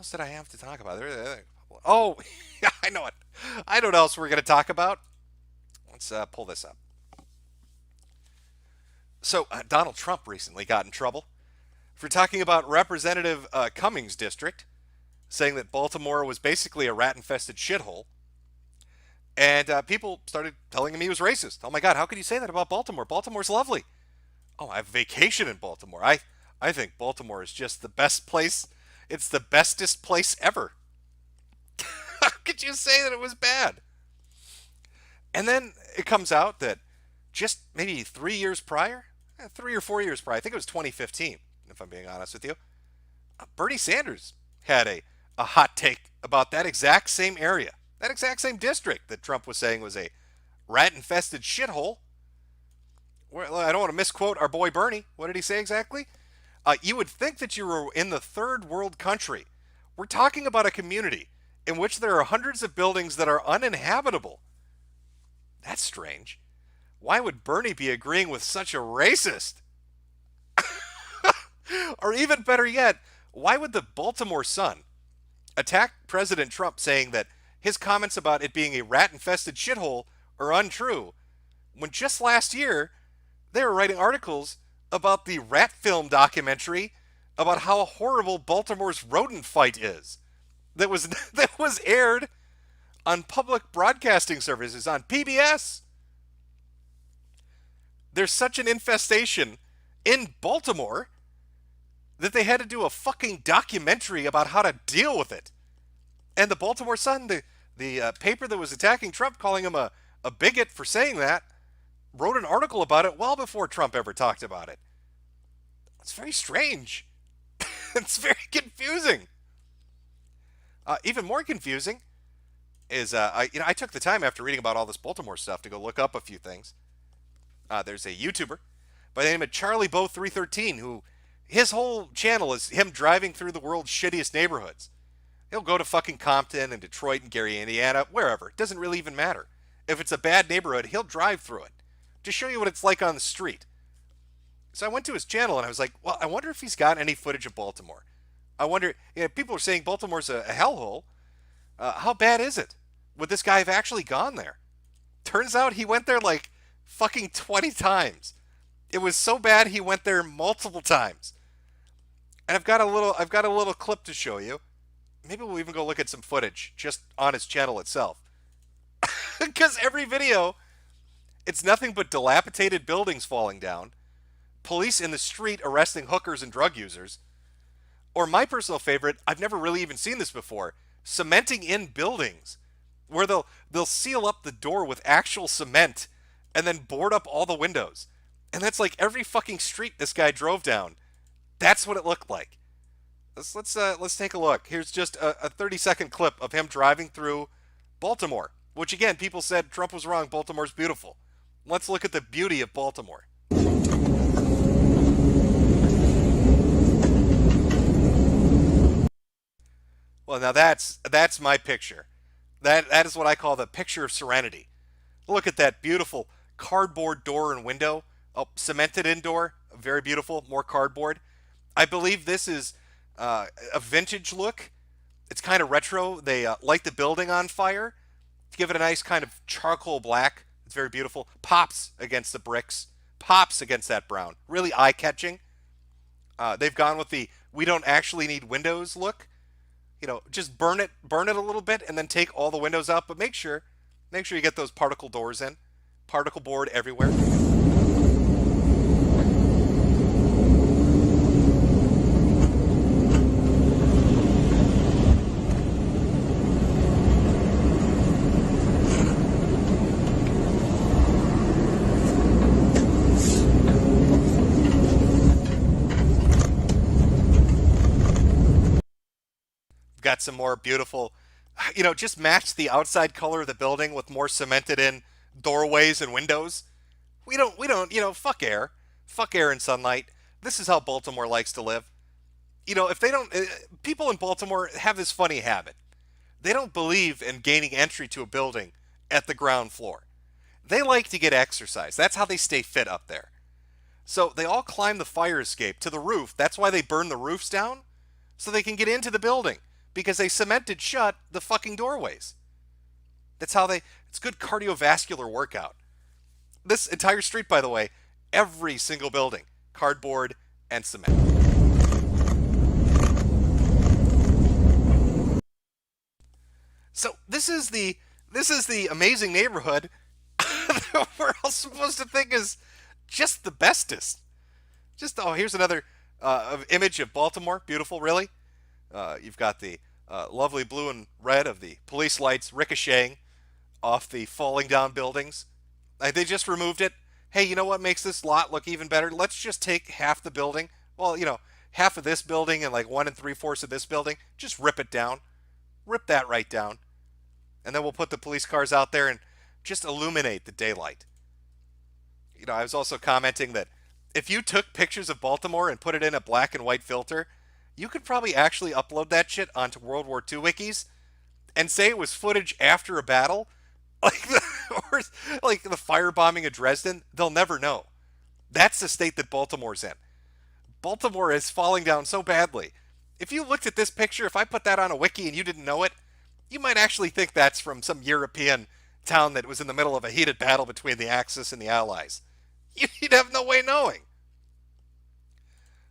else did I have to talk about? Oh, I know it. I know what else we're going to talk about. Let's pull this up. So, Donald Trump recently got in trouble for talking about Representative Cummings' district, saying that Baltimore was basically a rat infested shithole. And people started telling him he was racist. Oh my God, how could you say that about Baltimore? Baltimore's lovely. Oh, I have vacation in Baltimore. I think Baltimore is just the best place. It's the bestest place ever. How could you say that it was bad? And then it comes out that just maybe 3 years prior, 3 or 4 years prior, I think it was 2015, if I'm being honest with you, Bernie Sanders had a hot take about that exact same area, that exact same district that Trump was saying was a rat infested shithole. Well, I don't want to misquote our boy Bernie. What did he say exactly? You would think that you were in the third world country. We're talking about a community in which there are hundreds of buildings that are uninhabitable. That's strange. Why would Bernie be agreeing with such a racist? Or even better yet, why would the Baltimore Sun attack President Trump saying that his comments about it being a rat infested shithole are untrue when just last year they were writing articles about the rat film documentary about how horrible Baltimore's rodent fight is that was that was aired on public broadcasting services on PBS. There's such an infestation in Baltimore that they had to do a fucking documentary about how to deal with it. And the Baltimore Sun, the paper that was attacking Trump, calling him a bigot for saying that, wrote an article about it well before Trump ever talked about it. It's very strange. It's very confusing. Even more confusing is I took the time after reading about all this Baltimore stuff to go look up a few things. There's a YouTuber by the name of Charlie Bo 313 who his whole channel is him driving through the world's shittiest neighborhoods. He'll go to fucking Compton and Detroit and Gary, Indiana, wherever. It doesn't really even matter. If it's a bad neighborhood, he'll drive through it to show you what it's like on the street. So I went to his channel and I was like, well, I wonder if he's got any footage of Baltimore. I wonder, people are saying Baltimore's a hellhole. How bad is it? Would this guy have actually gone there? Turns out he went there like fucking 20 times. It was so bad he went there multiple times. And I've got a little clip to show you. Maybe we'll even go look at some footage just on his channel itself. Because every video, it's nothing but dilapidated buildings falling down, police in the street arresting hookers and drug users, or my personal favorite, I've never really even seen this before, cementing in buildings where they'll seal up the door with actual cement and then board up all the windows. And that's like every fucking street this guy drove down. That's what it looked like. Let's take a look. Here's just a 30-second clip of him driving through Baltimore, which again, people said Trump was wrong. Baltimore's beautiful. Let's look at the beauty of Baltimore. Well, now that's my picture. That is what I call the picture of serenity. Look at that beautiful cardboard door and window. Oh, cemented in door, very beautiful. More cardboard. I believe this is a vintage look. It's kind of retro. They light the building on fire to give it a nice kind of charcoal black. It's very beautiful. Pops against the bricks. Pops against that brown. Really eye-catching. They've gone with the we don't actually need windows look. Just burn it a little bit, and then take all the windows out. But make sure you get those particle doors in. Particle board everywhere. Got some more beautiful, just match the outside color of the building with more cemented in doorways and windows. We don't, fuck air. Fuck air and sunlight. This is how Baltimore likes to live. If they don't, people in Baltimore have this funny habit. They don't believe in gaining entry to a building at the ground floor. They like to get exercise. That's how they stay fit up there. So they all climb the fire escape to the roof. That's why they burn the roofs down, so they can get into the building. because they cemented shut the fucking doorways. That's how they. It's good cardiovascular workout. This entire street, by the way, every single building, cardboard and cement. So this is the amazing neighborhood that we're all supposed to think is just the bestest. Just here's another image of Baltimore. Beautiful, really. You've got the lovely blue and red of the police lights ricocheting off the falling down buildings. They just removed it. Hey, you know what makes this lot look even better? Let's just take half the building. Well, half of this building and like 1 3/4 of this building. Just rip it down. Rip that right down. And then we'll put the police cars out there and just illuminate the daylight. I was also commenting that if you took pictures of Baltimore and put it in a black and white filter, you could probably actually upload that shit onto World War II wikis and say it was footage after a battle, like or like the firebombing of Dresden. They'll never know. That's the state that Baltimore's in. Baltimore is falling down so badly. If you looked at this picture, if I put that on a wiki and you didn't know it, you might actually think that's from some European town that was in the middle of a heated battle between the Axis and the Allies. You'd have no way knowing.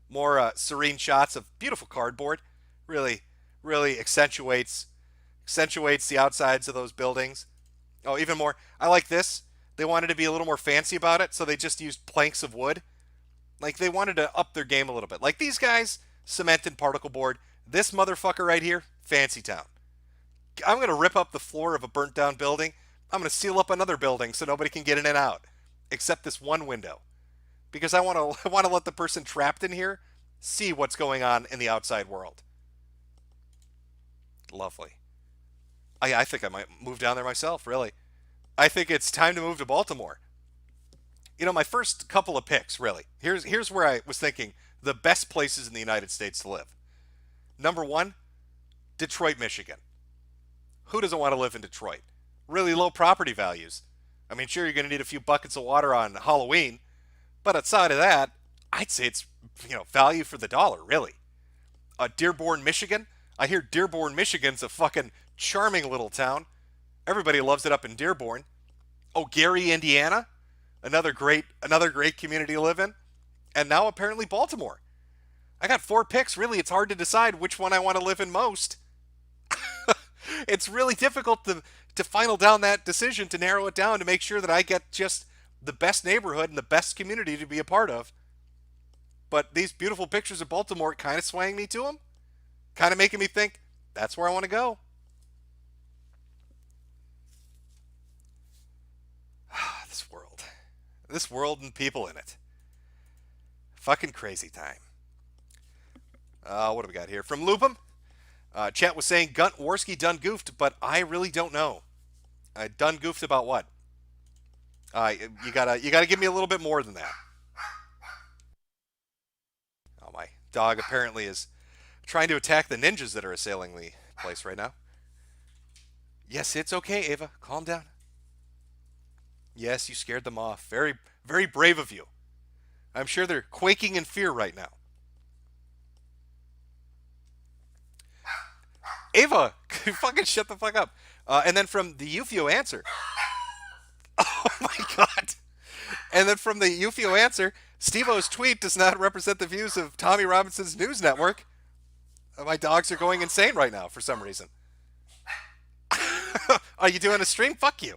More serene shots of beautiful cardboard. Really, really accentuates the outsides of those buildings. Oh, even more. I like this. They wanted to be a little more fancy about it, so they just used planks of wood. Like they wanted to up their game a little bit. Like these guys, cement and particle board. This motherfucker right here, fancy town. I'm going to rip up the floor of a burnt down building. I'm going to seal up another building so nobody can get in and out, except this one window. Because I want to I want to let the person trapped in here see what's going on in the outside world. Lovely. I think I might move down there myself, really. I think it's time to move to Baltimore. My first couple of picks, really. Here's where I was thinking the best places in the United States to live. Number 1, Detroit, Michigan. Who doesn't want to live in Detroit? Really low property values. I mean, sure, you're going to need a few buckets of water on Halloween, but outside of that, I'd say it's, value for the dollar, really. Dearborn, Michigan. I hear Dearborn, Michigan's a fucking charming little town. Everybody loves it up in Dearborn. Oh, Gary, Indiana. Another great community to live in. And now apparently Baltimore. I got 4 picks. Really, it's hard to decide which one I want to live in most. It's really difficult to final down that decision, to narrow it down, to make sure that I get just the best neighborhood and the best community to be a part of. But these beautiful pictures of Baltimore kind of swaying me to them. Kind of making me think, that's where I want to go. This world. This world and people in it. Fucking crazy time. What do we got here? From Lupum. Chat was saying Gunt Warski done goofed, but I really don't know. Done goofed about what? You gotta give me a little bit more than that. Oh, my dog apparently is trying to attack the ninjas that are assailing the place right now. Yes, it's okay, Ava. Calm down. Yes, you scared them off. Very, very brave of you. I'm sure they're quaking in fear right now. Ava, fucking shut the fuck up. And then from the Ufio answer. Oh my god. And then from the Ufio answer, Steve-O's tweet does not represent the views of Tommy Robinson's news network. My dogs are going insane right now for some reason. Are you doing a stream? Fuck you.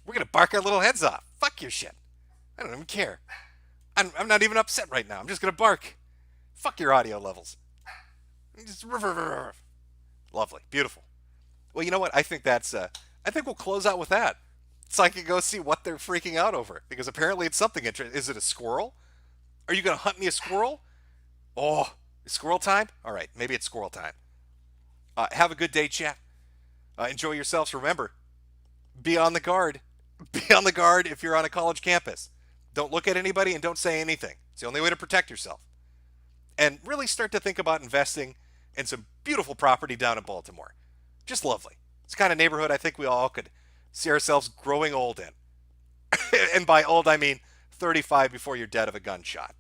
We're going to bark our little heads off. Fuck your shit. I don't even care. I'm not even upset right now. I'm just going to bark. Fuck your audio levels. Just lovely. Beautiful. Well, you know what? I think we'll close out with that. So I can go see what they're freaking out over. Because apparently it's something interesting. Is it a squirrel? Are you going to hunt me a squirrel? Oh, squirrel time? All right, maybe it's squirrel time. Have a good day, chat. Enjoy yourselves. Remember, be on the guard. Be on the guard if you're on a college campus. Don't look at anybody and don't say anything. It's the only way to protect yourself. And really start to think about investing in some beautiful property down in Baltimore. Just lovely. It's the kind of neighborhood I think we all could see ourselves growing old in. And by old, I mean 35 before you're dead of a gunshot.